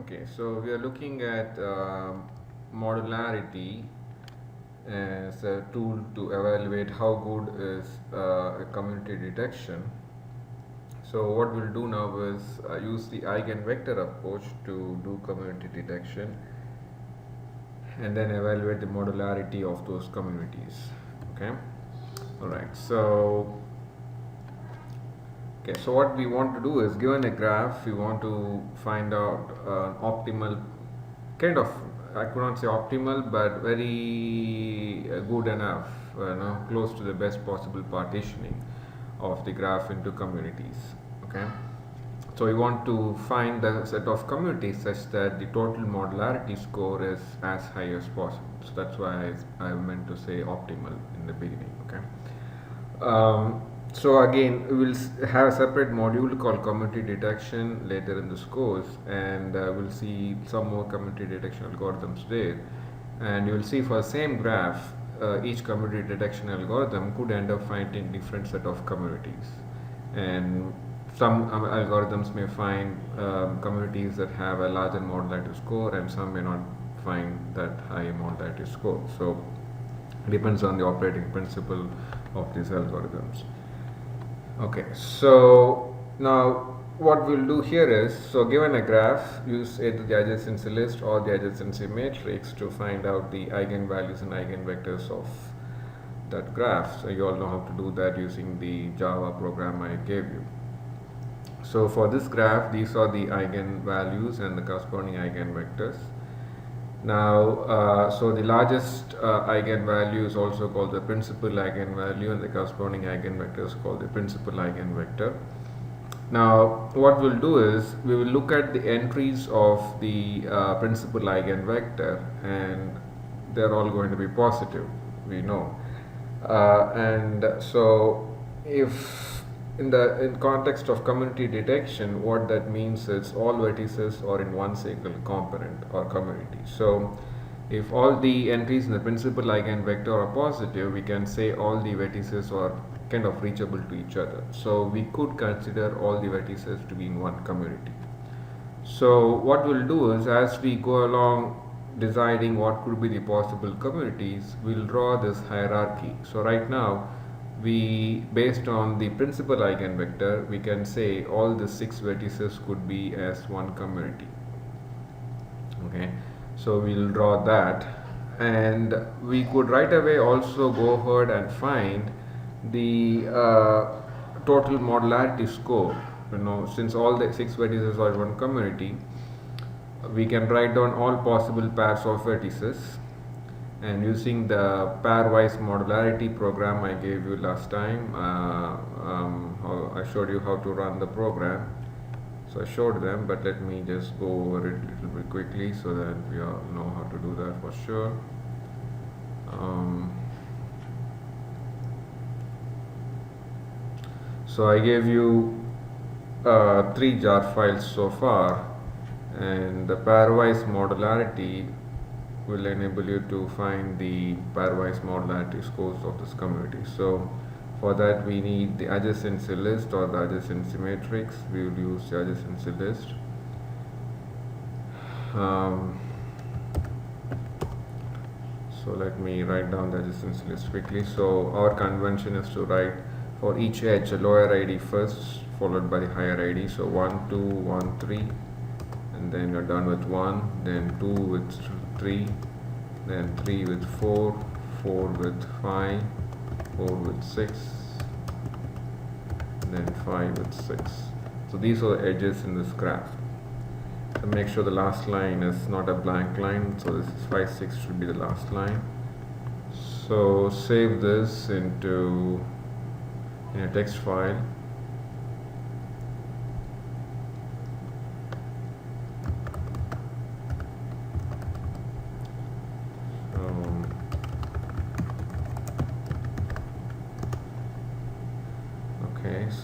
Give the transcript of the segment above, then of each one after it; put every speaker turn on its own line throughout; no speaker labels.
Okay, so we are looking at modularity as a tool to evaluate how good is a community detection. So what we'll do now is use the eigenvector approach to do community detection and then evaluate the modularity of those communities. Okay, all right. So what we want to do is, given a graph, we want to find out optimal kind of, I could not say optimal, but very good enough, close to the best possible partitioning of the graph into communities. Okay, so we want to find the set of communities such that the total modularity score is as high as possible. So that's why I meant to say optimal in the beginning. Okay. So again, we will have a separate module called community detection later in this course, and we'll see some more community detection algorithms there. And you will see for the same graph, each community detection algorithm could end up finding different set of communities. And some algorithms may find communities that have a larger modularity score, and some may not find that high modularity score. So it depends on the operating principle of these algorithms. Okay, so now what we'll do here is, so given a graph, use either the adjacency list or the adjacency matrix to find out the eigenvalues and eigenvectors of that graph. So you all know how to do that using the Java program I gave you. So for this graph, these are the eigenvalues and the corresponding eigenvectors. Now, so the largest eigenvalue is also called the principal eigenvalue, and the corresponding eigenvector is called the principal eigenvector. Now, what we'll do is, we will look at the entries of the principal eigenvector, and they're all going to be positive, we know. And so, if in context of community detection, what that means is all vertices are in one single component or community. So if all the entries in the principal eigenvector are positive, we can say all the vertices are kind of reachable to each other. So we could consider all the vertices to be in one community. So what we'll do is, as we go along deciding what could be the possible communities, we'll draw this hierarchy. So right now, based on the principal eigenvector, we can say all the 6 vertices could be as one community. Okay, so we'll draw that, and we could right away also go ahead and find the total modularity score. Since all the 6 vertices are one community, we can write down all possible pairs of vertices, and using the pairwise modularity program I gave you last time, I showed you how to run the program. So I showed them, but let me just go over it a little bit quickly so that we all know how to do that for sure. So I gave you 3 jar files so far, and the pairwise modularity will enable you to find the pairwise modularity scores of this community. So for that, we need the adjacency list or the adjacency matrix. We will use the adjacency list. So let me write down the adjacency list quickly. So our convention is to write for each edge a lower ID first, followed by the higher ID. So 1, 2, 1, 3, and then you're done with 1, then 2 with 3, then 3 with 4, 4 with 5, 4 with 6, then 5 with 6. So these are the edges in this graph. So make sure the last line is not a blank line. So this is 5, 6 should be the last line. So save this in a text file.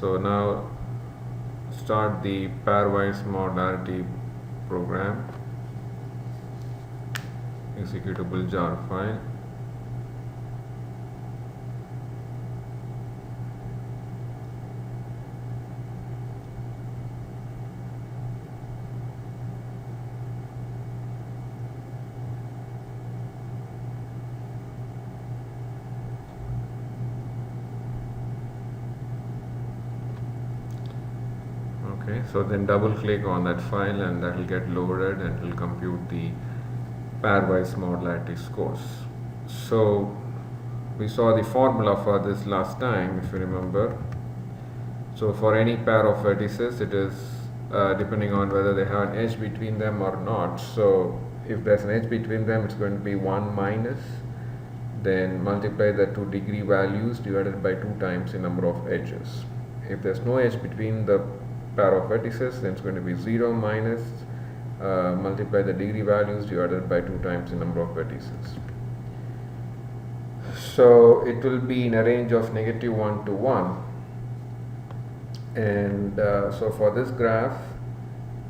So now start the pairwise modularity program, executable jar file. Okay, so then double click on that file and that will get loaded and it will compute the pairwise modularity scores. So we saw the formula for this last time, if you remember. So for any pair of vertices, it is depending on whether they have an edge between them or not. So if there's an edge between them, it's going to be 1 minus, then multiply the 2 degree values divided by 2 times the number of edges. If there's no edge between the pair of vertices, then it's going to be 0 minus multiply the degree values divided by 2 times the number of vertices. So it will be in a range of -1 to 1. And so for this graph,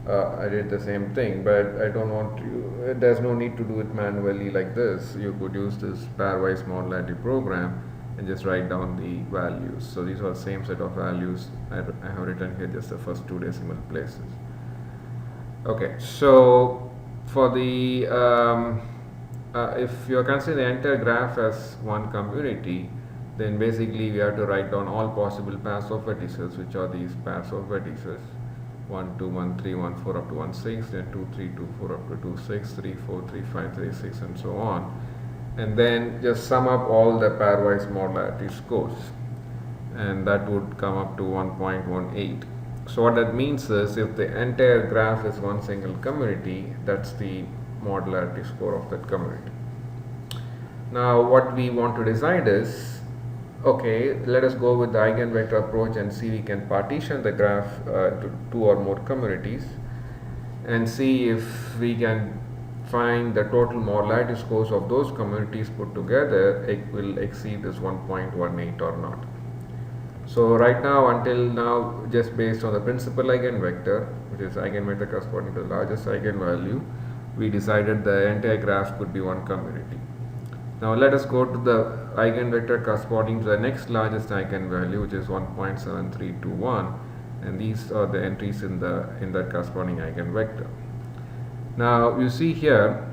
I did the same thing, but I don't want to, there's no need to do it manually like this. You could use this pairwise modularity program and just write down the values. So these are the same set of values. I have written here just the first 2 decimal places. Okay, so for the if you are considering the entire graph as one community, then basically we have to write down all possible pairs of vertices, which are these pairs of vertices: 1 2 1 3 1 4 up to 1 6, then 2 3 2 4 up to 2 6, 3 4 3 5 3 6, and so on. And then just sum up all the pairwise modularity scores, and that would come up to 1.18. So what that means is, if the entire graph is one single community, that's the modularity score of that community. Now what we want to decide is, okay, let us go with the eigenvector approach and see we can partition the graph to 2 or more communities and see if we can find the total modularity scores of those communities put together will exceed this 1.18 or not. So right now, until now, just based on the principal eigenvector, which is eigenvector corresponding to the largest eigenvalue, we decided the entire graph could be one community. Now let us go to the eigenvector corresponding to the next largest eigenvalue, which is 1.7321, and these are the entries in that corresponding eigenvector. Now you see here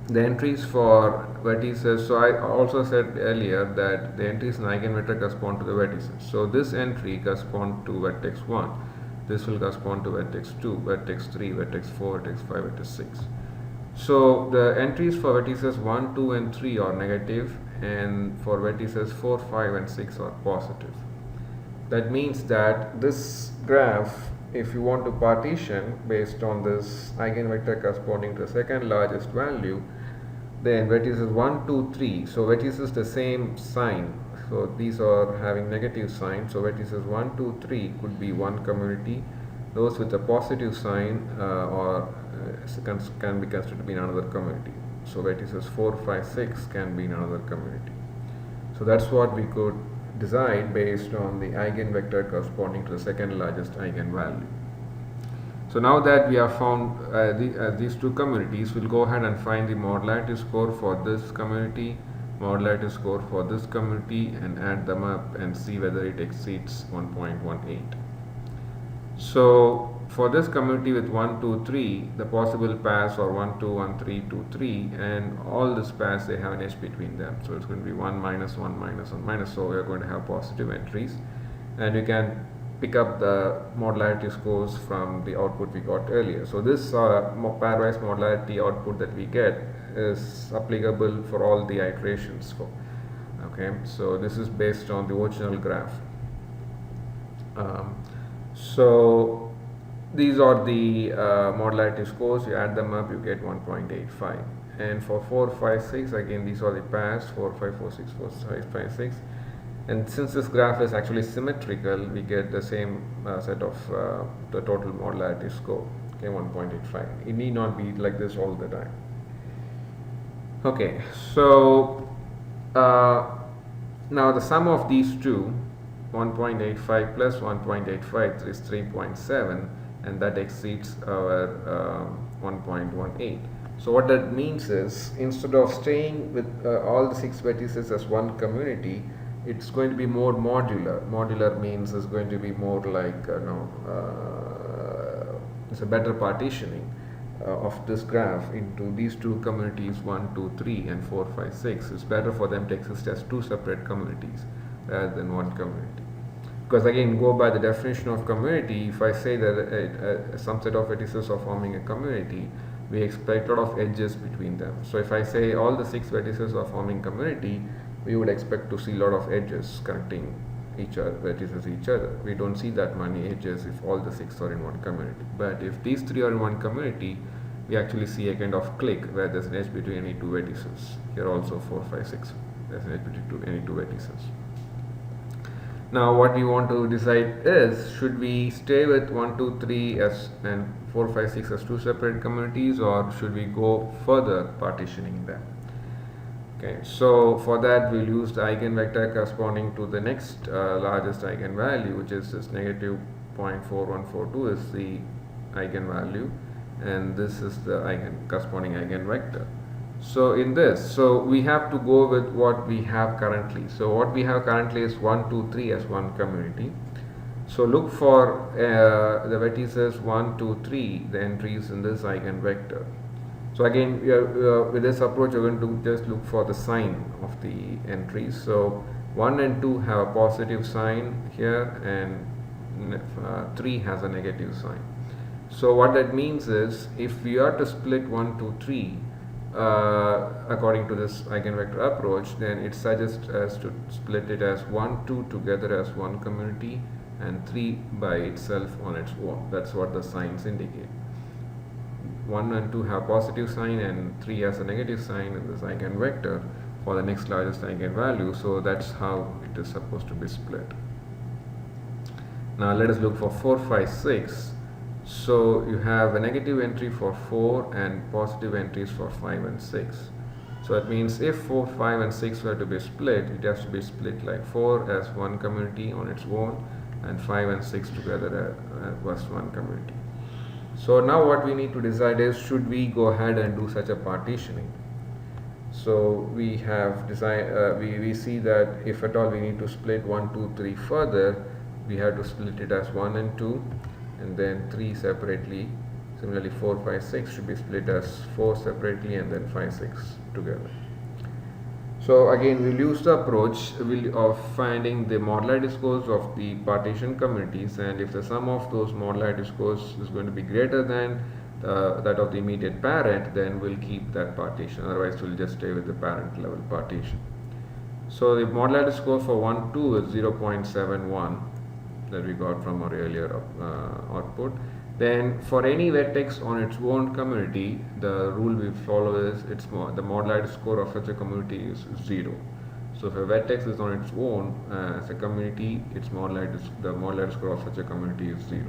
the entries for vertices. So I also said earlier that the entries in eigenvector correspond to the vertices. So this entry corresponds to vertex 1, this will correspond to vertex 2, vertex 3, vertex 4, vertex 5, vertex 6. So the entries for vertices 1, 2 and 3 are negative, and for vertices 4, 5 and 6 are positive. That means that this graph, if you want to partition based on this eigenvector corresponding to the second largest value, then vertices 1, 2, 3, so vertices the same sign, so these are having negative signs, so vertices 1, 2, 3 could be one community. Those with a positive sign can be considered to be in another community. So vertices 4, 5, 6 can be in another community. So that's what we could decide based on the eigenvector corresponding to the second largest eigenvalue. So now that we have found these two communities, we'll go ahead and find the modularity score for this community, modularity score for this community, and add them up and see whether it exceeds 1.18. So for this community with 1, 2, 3, the possible pairs are 1, 2, 1, 3, 2, 3, and all these pairs, they have an edge between them. So it's going to be 1 minus 1 minus 1 minus, so we are going to have positive entries, and you can pick up the modularity scores from the output we got earlier. So this pairwise modularity output that we get is applicable for all the iterations. Okay, so this is based on the original graph. So these are the modularity scores. You add them up, you get 1.85. And for 4, 5, 6, again these are the pairs: 4, 5, 4, 6, 4, 5, 5, 6. And since this graph is actually symmetrical, we get the same set of the total modularity score, okay, 1.85. It need not be like this all the time. Okay, so now the sum of these two, 1.85 plus 1.85 is 3.7, and that exceeds our 1.18. So what that means is, instead of staying with all the 6 vertices as one community, it's going to be more modular. Modular means it's going to be more like it's a better partitioning of this graph into these two communities, 1, 2, 3 and 4, 5, 6. It's better for them to exist as two separate communities rather than one community. Because again, go by the definition of community, if I say that some set of vertices are forming a community, we expect a lot of edges between them. So if I say all the 6 vertices are forming community, we would expect to see a lot of edges connecting each other, vertices each other. We don't see that many edges if all the 6 are in one community. But if these 3 are in one community, we actually see a kind of click where there's an edge between any 2 vertices. Here also 4, 5, 6. There's an edge between any 2 vertices. Now what we want to decide is, should we stay with 1, 2, 3 as and 4, 5, 6 as 2 separate communities, or should we go further partitioning them? Okay, so for that we'll use the eigenvector corresponding to the next largest eigenvalue, which is this negative 0.4142 is the eigenvalue, and this is the corresponding eigenvector. So in this, so we have to go with what we have currently. So what we have currently is 1, 2, 3 as one community. So look for the vertices 1, 2, 3, the entries in this eigenvector. So again, with this approach, we're going to just look for the sign of the entries. So 1 and 2 have a positive sign here, and 3 has a negative sign. So what that means is, if we are to split 1, 2, 3, according to this eigenvector approach, then it suggests us to split it as 1, 2 together as one community and 3 by itself on its own. That's what the signs indicate. 1 and 2 have positive sign and 3 has a negative sign in this eigenvector for the next largest eigenvalue. So that's how it is supposed to be split. Now let us look for 4, 5, 6. So you have a negative entry for 4 and positive entries for 5 and 6. So that means if 4, 5 and 6 were to be split, it has to be split like 4 as one community on its own and 5 and 6 together as one community. So now what we need to decide is, should we go ahead and do such a partitioning? So we have we see that if at all we need to split 1, 2, 3 further, we have to split it as 1 and 2 and then 3 separately. Similarly 4, 5, 6 should be split as 4 separately and then 5, 6 together. So again, we'll use the approach of finding the moduli scores of the partition communities, and if the sum of those moduli scores is going to be greater than that of the immediate parent, then we'll keep that partition, otherwise we'll just stay with the parent level partition. So the moduli score for 1, 2 is 0.71 that we got from our earlier output. Then for any vertex on its own community, the rule we follow is the moduli score of such a community is 0. So if a vertex is on its own as a community, the moduli score of such a community is 0.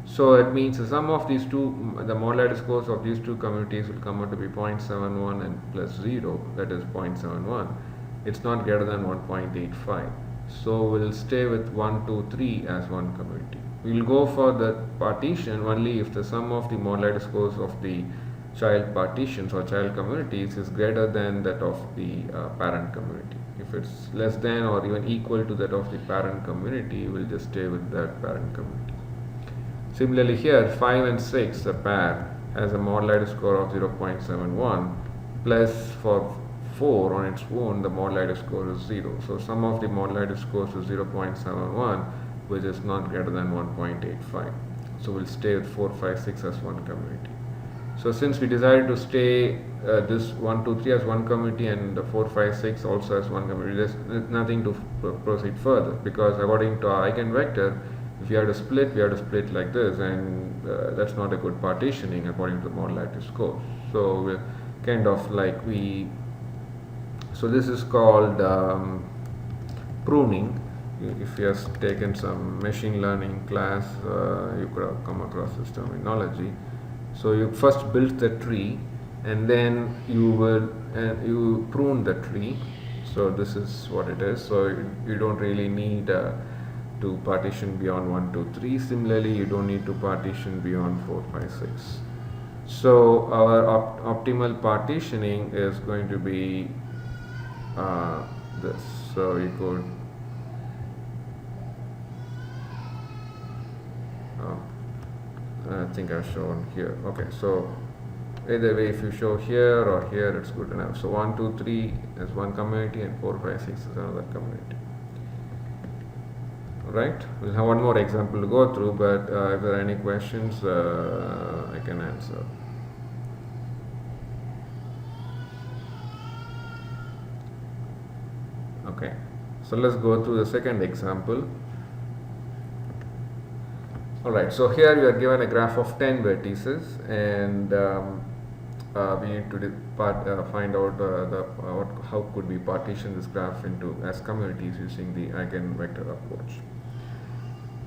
So it means the sum of these two, the moduli scores of these two communities will come out to be 0.71 and plus 0, that is 0.71. It's not greater than 1.85. So we'll stay with 1, 2, 3 as one community. We will go for the partition only if the sum of the moduli scores of the child partitions or child communities is greater than that of the parent community. If it's less than or even equal to that of the parent community, we'll just stay with that parent community. Similarly here, 5 and 6, the pair, has a moduli score of 0.71, plus for 4 on its own, the moduli score is 0. So sum of the moduli scores is 0.71, which is not greater than 1.85. So we'll stay with 4, 5, 6 as one community. So since we decided to stay this 1, 2, 3 as one community and 4, 5, 6 also as one community, there's nothing to proceed further, because according to our eigenvector, if we have to split, we have to split like this, and that's not a good partitioning according to the moduli score. So we're kind of like so this is called pruning. If you have taken some machine learning class, you could have come across this terminology. So you first build the tree, and then you prune the tree. So this is what it is. So you don't really need to partition beyond 1, 2, 3. Similarly, you don't need to partition beyond 4, 5, 6. So our optimal partitioning is going to be this. So you could I think I've shown here. Okay, so either way, if you show here or here, it's good enough. So 1, 2, 3 is one community and 4, 5, 6 is another community. right? We'll have one more example to go through, but if there are any questions, I can answer. Okay, so let's go through the second example. Alright, so here we are given a graph of 10 vertices, and we need to find out how could we partition this graph into as communities using the eigenvector approach.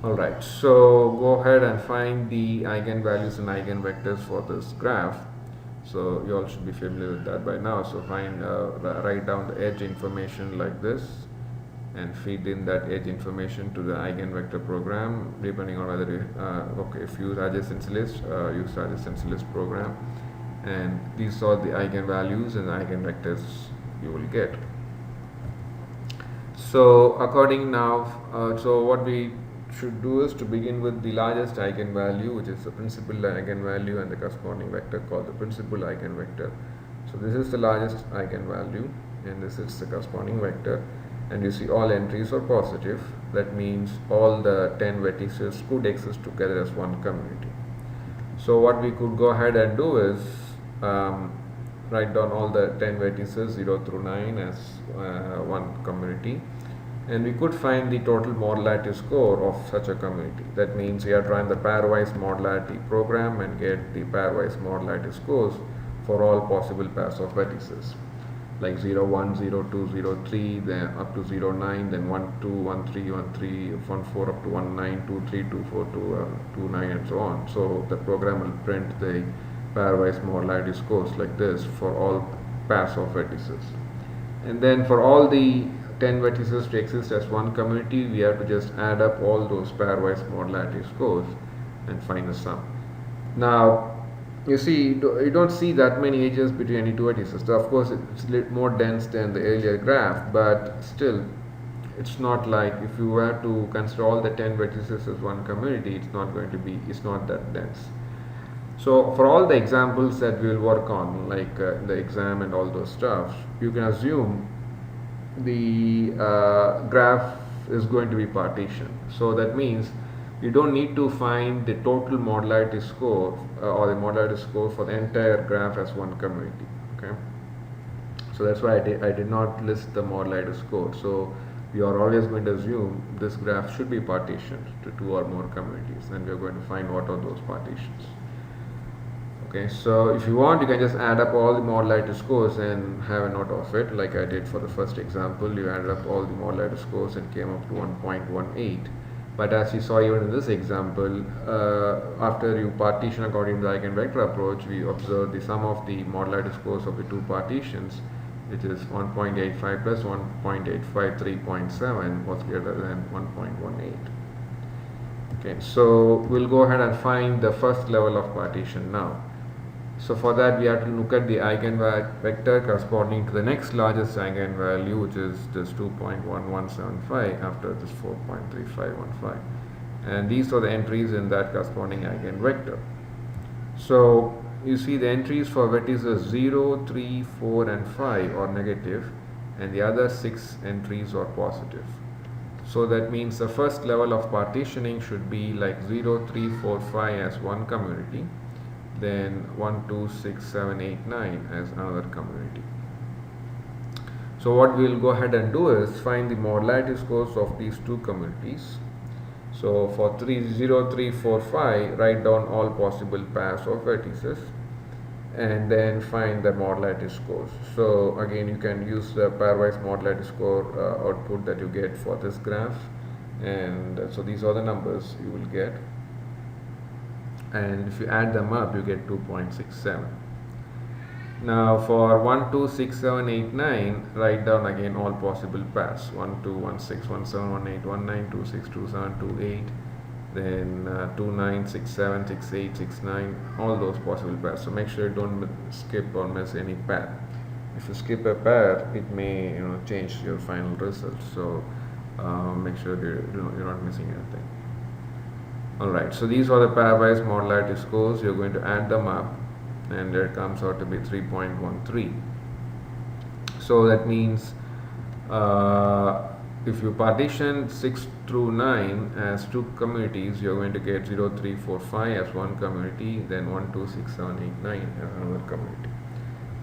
Alright, so go ahead and find the eigenvalues and eigenvectors for this graph. So you all should be familiar with that by now. So write down the edge information like this and feed in that edge information to the eigenvector program, depending on whether you if you use adjacency list, use adjacency list program, and these are the eigenvalues and the eigenvectors you will get. So according now, so what we should do is to begin with the largest eigenvalue, which is the principal eigenvalue, and the corresponding vector called the principal eigenvector. So this is the largest eigenvalue, and this is the corresponding vector, and you see all entries are positive. That means all the 10 vertices could exist together as one community. So what we could go ahead and do is write down all the 10 vertices 0 through 9 as one community, and we could find the total modularity score of such a community. That means we are trying the pairwise modularity program and get the pairwise modularity scores for all possible pairs of vertices, like 0, 1, 0, 2, 0, 3, then up to 0, 9, then 1, 2, 1, 3, 1, 3, 1, 4, up to 1, 9, 2, 3, 2, 4, 2, 9, and so on. So the program will print the pairwise modularity scores like this for all pairs of vertices. And then for all the 10 vertices to exist as one community, we have to just add up all those pairwise modularity scores and find the sum. Now, you see, you don't see that many edges between any two vertices. So of course, it's a little more dense than the earlier graph, but still, it's not like if you were to consider all the 10 vertices as one community, it's not that dense. So for all the examples that we will work on, like the exam and all those stuff, you can assume the graph is going to be partitioned. So that means you don't need to find the total modularity score or the modularity score for the entire graph as one community. Okay, so that's why I did not list the modularity score. So we are always going to assume this graph should be partitioned to 2 or more communities, and we are going to find what are those partitions. Okay, so if you want, you can just add up all the modularity scores and have a note of it, like I did for the first example. You added up all the modularity scores and came up to 1.18. But as you saw even in this example, after you partition according to the eigenvector approach, we observed the sum of the modularity scores of the two partitions, which is 1.85 plus 1.85, 3.7 was greater than 1.18. Okay, so we'll go ahead and find the first level of partition now. So for that, we have to look at the eigenvector corresponding to the next largest eigenvalue, which is this 2.1175 after this 4.3515, and these are the entries in that corresponding eigenvector. So you see the entries for vertices 0, 3, 4 and 5 are negative, and the other 6 entries are positive. So that means the first level of partitioning should be like 0, 3, 4, 5 as one community, then 1, 2, 6, 7, 8, 9 as another community. So what we will go ahead and do is find the modularity scores of these two communities. So for 0, 3, 4, 5, write down all possible pairs of vertices and then find the modularity scores. So again, you can use the pairwise modularity score output that you get for this graph, and so these are the numbers you will get, and if you add them up you get 2.67. Now for 1, 2, 6, 7, 8, 9, write down again all possible pairs: 1, 2, 1, 6, 1, 7, 1, 8, 1, 9, 2, 6, 2, 7, 2, 8, then 2, 9, 6, 7, 6, 8, 6, 9, all those possible pairs. So make sure you don't skip or miss any pair. If you skip a pair, it may change your final result. So make sure you're not missing anything. Alright, so these are the pairwise modularity scores. You're going to add them up, and there comes out to be 3.13. So that means if you partition 6 through 9 as two communities, you're going to get 0, 3, 4, 5 as one community, then 1, 2, 6, 7, 8, 9 as another community.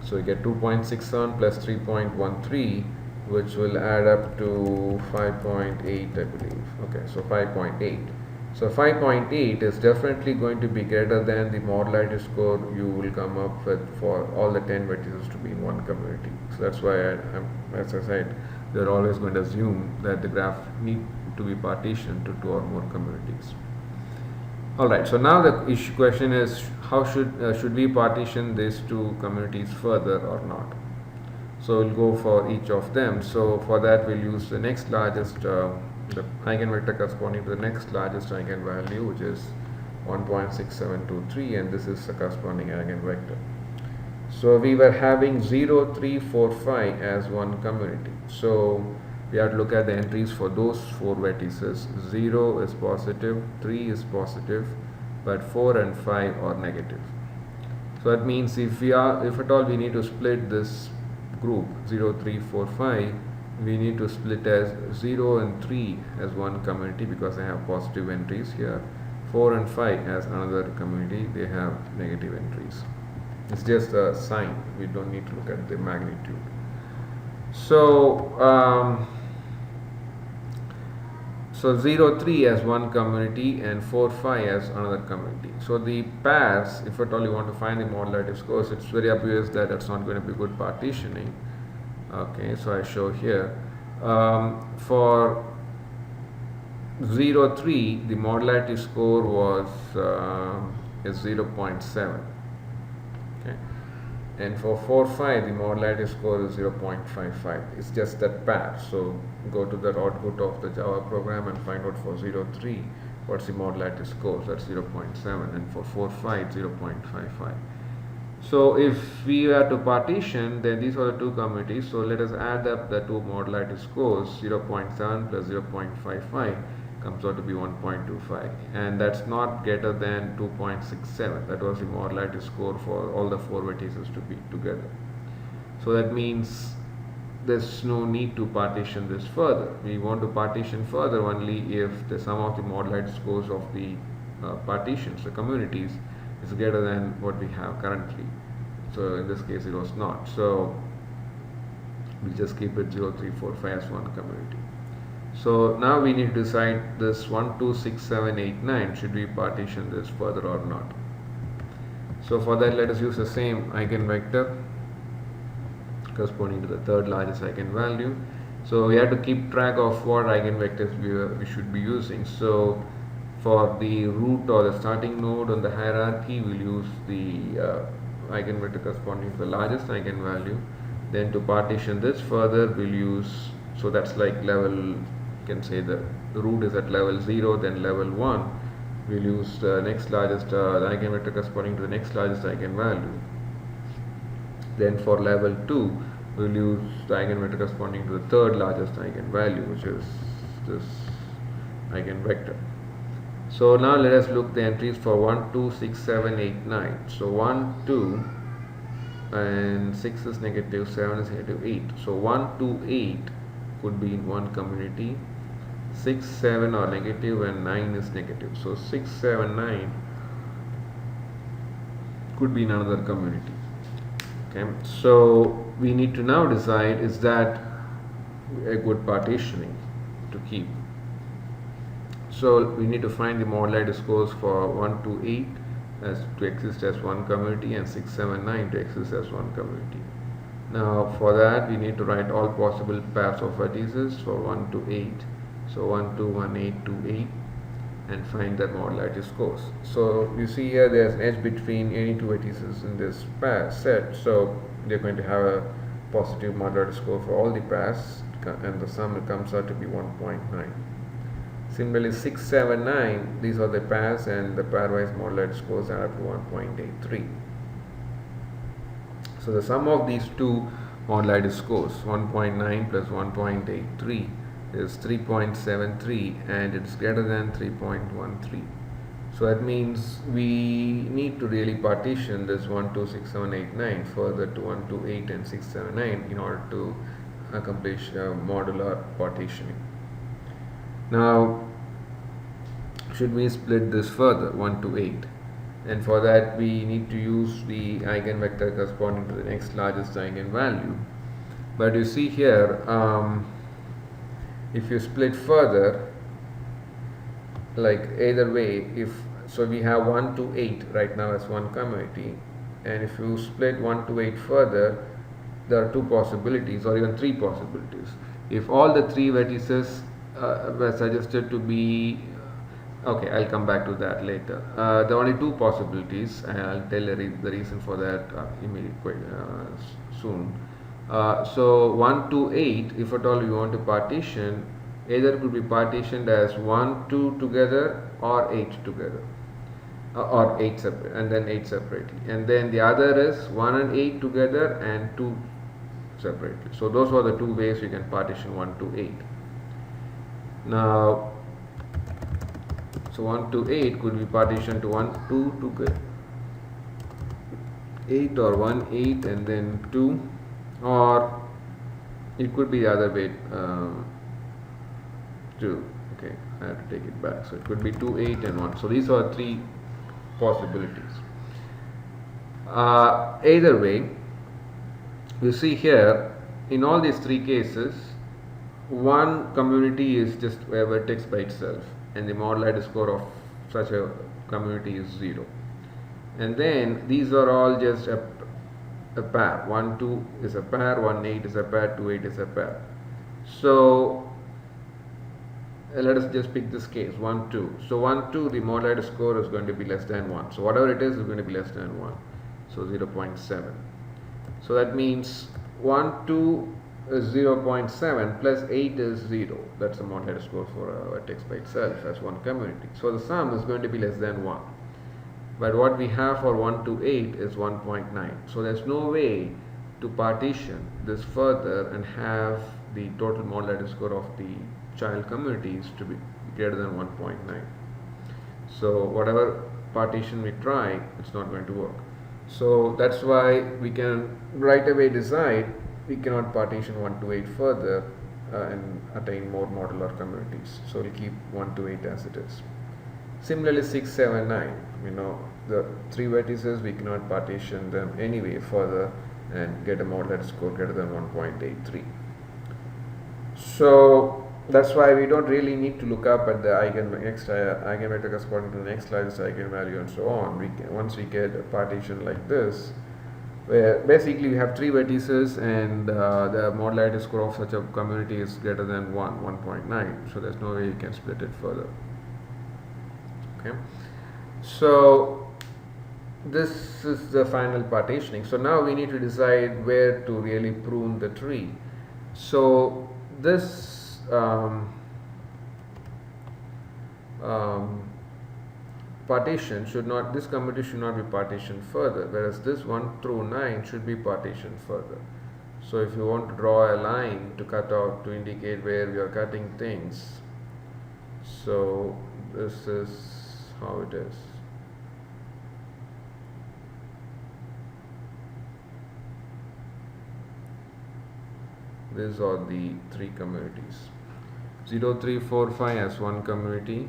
So you get 2.67 plus 3.13, which will add up to 5.8, I believe. Okay, so 5.8. So 5.8 is definitely going to be greater than the modularity score you will come up with for all the 10 vertices to be in one community. So that's why as I said, we're always going to assume that the graph need to be partitioned to two or more communities. Alright, so now the question is, how should we partition these two communities further or not? So we'll go for each of them. So for that we'll use the next largest, the eigenvector corresponding to the next largest eigenvalue, which is 1.6723, and this is the corresponding eigenvector. So we were having 0, 3, 4, 5 as one community. So we have to look at the entries for those four vertices. 0 is positive, 3 is positive, but 4 and 5 are negative. So that means if at all we need to split this group 0, 3, 4, 5, we need to split as 0 and 3 as one community because they have positive entries here. 4 and 5 as another community, they have negative entries. It's just a sign, we don't need to look at the magnitude. So 0, 3 as one community and 4, 5 as another community. So the pairs, if at all you want to find the modularity scores, it's very obvious that that's not going to be good partitioning. Okay, so I show here for 0, 3 the modularity score was is 0.7. Okay, and for 4, 5 the modularity score is 0.55. It's just that pair. So go to the output of the Java program and find out for 0, 3 what's the modularity score. That's 0.7, and for 4, 5 0.55. So if we were to partition, then these are the two communities. So let us add up the two modularity scores. 0.7 plus 0.55 comes out to be 1.25, and that's not greater than 2.67. That was the modularity score for all the four vertices to be together. So that means there's no need to partition this further. We want to partition further only if the sum of the modularity scores of the partitions, the communities, is greater than what we have currently. So in this case it was not. So we'll just keep it 0, 3, 4, 5 as one community. So now we need to decide this 1, 2, 6, 7, 8, 9, should we partition this further or not. So for that let us use the same eigenvector corresponding to the third largest eigenvalue. So we have to keep track of what eigenvectors we should be using. So for the root or the starting node on the hierarchy, we'll use the eigenvector corresponding to the largest eigenvalue. Then to partition this further, we'll use, so that's like level, you can say the root is at level 0, then level 1. We'll use the next largest, the eigenvector corresponding to the next largest eigenvalue. Then for level 2, we'll use the eigenvector corresponding to the third largest eigenvalue, which is this eigenvector. So now let us look the entries for 1, 2, 6, 7, 8, 9. So 1, 2 and 6 is negative, 7 is negative, 8. So 1, 2, 8 could be in one community. 6, 7 are negative and 9 is negative. So 6, 7, 9 could be in another community. Okay, so we need to now decide, is that a good partitioning to keep. So we need to find the modularity scores for 1, 2, 8 as to exist as one community and 6, 7, 9 to exist as one community. Now for that we need to write all possible pairs of vertices for 1 to 8. So 1, 2, 1, 8, 2, 8, and find the modularity scores. So you see here there's an edge between any two vertices in this pair set. So they're going to have a positive modularity score for all the pairs, and the sum comes out to be 1.9. Similarly 6, 7, 9, these are the pairs, and the pairwise modularity scores are up to 1.83. So the sum of these two modularity scores, 1.9 plus 1.83, is 3.73, and it's greater than 3.13. So that means we need to really partition this 1, 2, 6, 7, 8, 9 further to 1, 2, 8 and 6, 7, 9 in order to accomplish modular partitioning. Now, should we split this further, 1 to 8? And for that, we need to use the eigenvector corresponding to the next largest eigenvalue. But you see here, if you split further, like either way, so we have 1 to 8 right now as one community, and if you split 1 to 8 further, there are two possibilities or even three possibilities. If all the three vertices were suggested to be okay, I'll come back to that later. There are only two possibilities, and I'll tell the reason for that soon. So 1 to 8, if at all you want to partition, either it could be partitioned as 1, 2 together or 8 together, or 8 separate, and then 8 separately. And then the other is 1 and 8 together and 2 separately. So those are the two ways you can partition 1 to 8. Now, so 1 to 8 could be partitioned to 1, 2 together, 8 or 1, 8 and then 2, or it could be the other way, 2. Okay, I have to take it back. So it could be 2, 8 and 1. So these are three possibilities. Either way, you see here, in all these three cases, one community is just a vertex by itself, and the moduli score of such a community is 0. And then these are all just a pair. 1, 2 is a pair, 1, 8 is a pair, 2, 8 is a pair. So let us just pick this case, 1, 2. So 1, 2, the moduli score is going to be less than 1. So whatever it is going to be less than 1. So 0.7. So that means 1, 2 is 0.7 plus 8 is 0. That's the moduli score for a vertex by itself as one community. So the sum is going to be less than 1. But what we have for 1 to 8 is 1.9. So there's no way to partition this further and have the total moduli score of the child communities to be greater than 1.9. So whatever partition we try, it's not going to work. So that's why we can right away decide we cannot partition 1 to 8 further and attain more modular communities. So we'll keep 1 to 8 as it is. Similarly, 6, 7, 9. The three vertices, we cannot partition them anyway further and get a modular score greater than 1.83. So that's why we don't really need to look up at the eigenvector corresponding to the next largest eigenvalue and so on. Once we get a partition like this, where basically we have three vertices and the moduli score of such a community is greater than 1.9. So there's no way you can split it further. Okay. So this is the final partitioning. So now we need to decide where to really prune the tree. So this partition should not, this community should not be partitioned further, whereas this 1 through 9 should be partitioned further. So if you want to draw a line to cut out, to indicate where we are cutting things, so this is how it is. These are the three communities. 0, 3, 4, 5 as one community,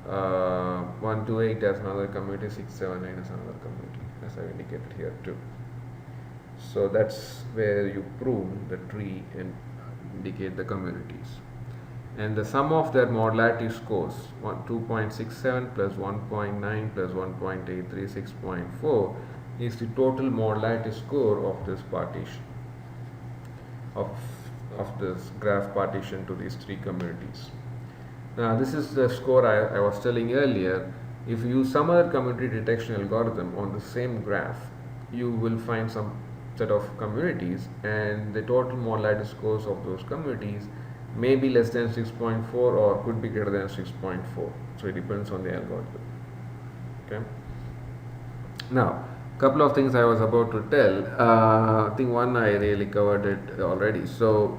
1 to 8 as another community, 6, 7, 9 as another community, as I indicated here too. So that's where you prune the tree and indicate the communities. And the sum of their modularity scores, 2.67 plus 1.9 plus 1.83, 6.4 is the total modularity score of this partition, of this graph partition to these three communities. Now this is the score I was telling earlier. If you use some other community detection algorithm on the same graph, you will find some set of communities and the total modularity scores of those communities may be less than 6.4 or could be greater than 6.4. So it depends on the algorithm. Okay. Now, couple of things I was about to tell. I think one I really covered it already. So,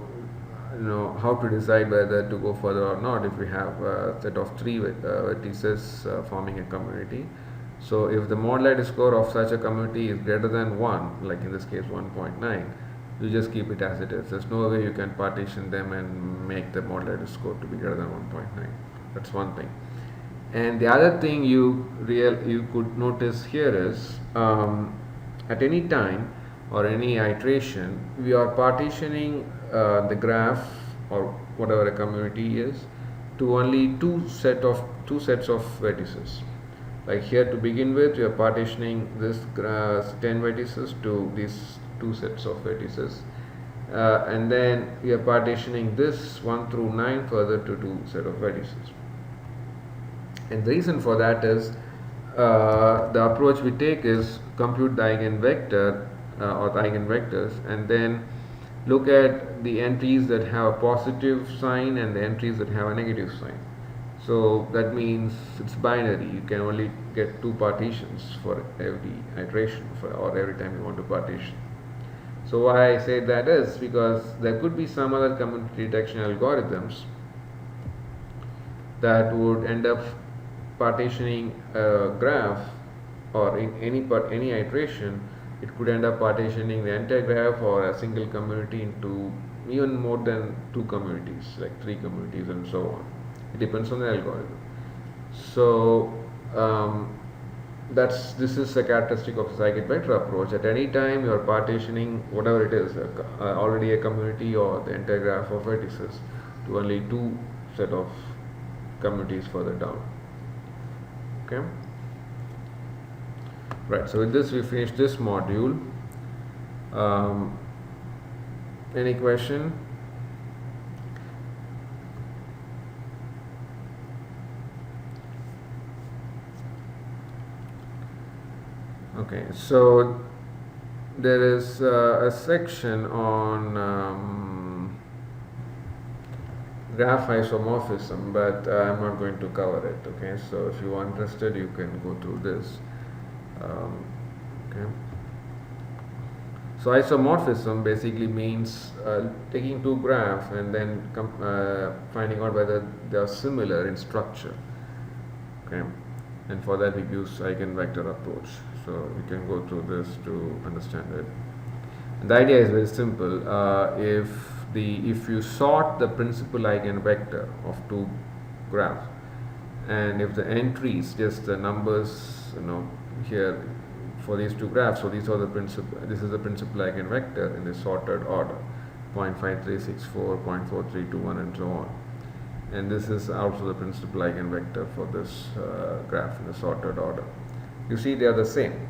how to decide whether to go further or not if we have a set of three vertices forming a community. So if the modularity score of such a community is greater than 1, like in this case 1.9, you just keep it as it is. There's no way you can partition them and make the modulated score to be greater than 1.9. That's one thing. And the other thing you could notice here is at any time or any iteration, we are partitioning the graph or whatever a community is to only two sets of vertices. Like here to begin with, you are partitioning this 10 vertices to these two sets of vertices, and then we are partitioning this 1 through 9 further to two set of vertices. And the reason for that is the approach we take is compute the eigenvector or the eigenvectors, and then look at the entries that have a positive sign and the entries that have a negative sign. So that means it's binary. You can only get two partitions for every iteration or every time you want to partition. So why I say that is because there could be some other community detection algorithms that would end up partitioning a graph, or in any iteration it could end up partitioning the entire graph or a single community into even more than two communities, like 3 communities and so on. It depends on the algorithm. So this is a characteristic of the eigenvector approach. At any time you are partitioning whatever it is, already a community or the entire graph of vertices, to only two set of communities further down. Okay. Right. So with this we finish this module. Any question? Okay, so there is a section on graph isomorphism, but I'm not going to cover it. Okay, so if you are interested, you can go through this. Okay. So isomorphism basically means taking two graphs and then finding out whether they are similar in structure. Okay, and for that we use eigenvector approach. So we can go through this to understand it. And the idea is very simple. If you sort the principal eigenvector of two graphs, and if the entries, just the numbers, here for these two graphs, so these are the principal. This is the principal eigenvector in the sorted order, 0.5364, 0.4321, and so on. And this is also the principal eigenvector for this graph in the sorted order. You see they are the same.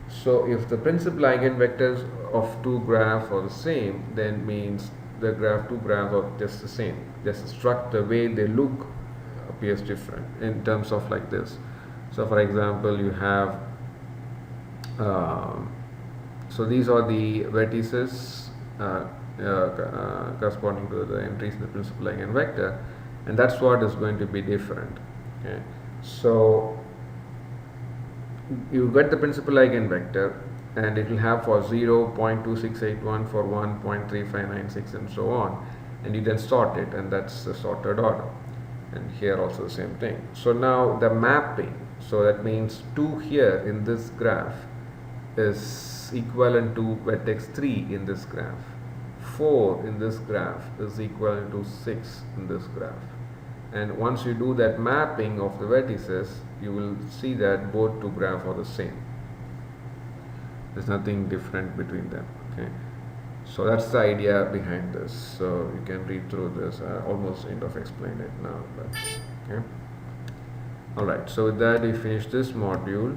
So if the principal eigenvectors of two graphs are the same, then means the two graphs are just the same. Just the way they look appears different in terms of like this. So for example, you have so these are the vertices corresponding to the entries in the principal eigenvector, and that's what is going to be different. Okay, so you get the principal eigenvector, and it will have for 0, 0.2681, for 1, 0.3596, and so on, and you then sort it, and that's the sorted order. And here also the same thing. So now the mapping, so that means 2 here in this graph is equivalent to vertex 3 in this graph, 4 in this graph is equivalent to 6 in this graph. And once you do that mapping of the vertices, you will see that both two graphs are the same. There's nothing different between them. Okay, so that's the idea behind this. So you can read through this. I almost end of explained it now, but okay. All right. So with that, we finish this module.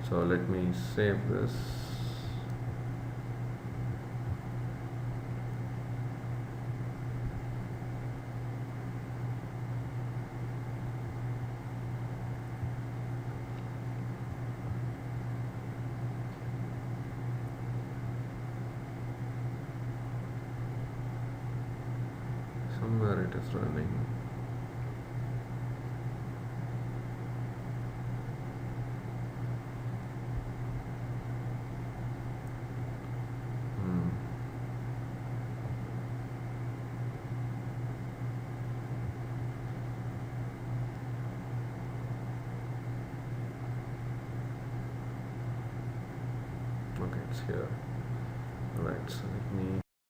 So let me save this. Somewhere it is running. Okay, it's here. Right, so let me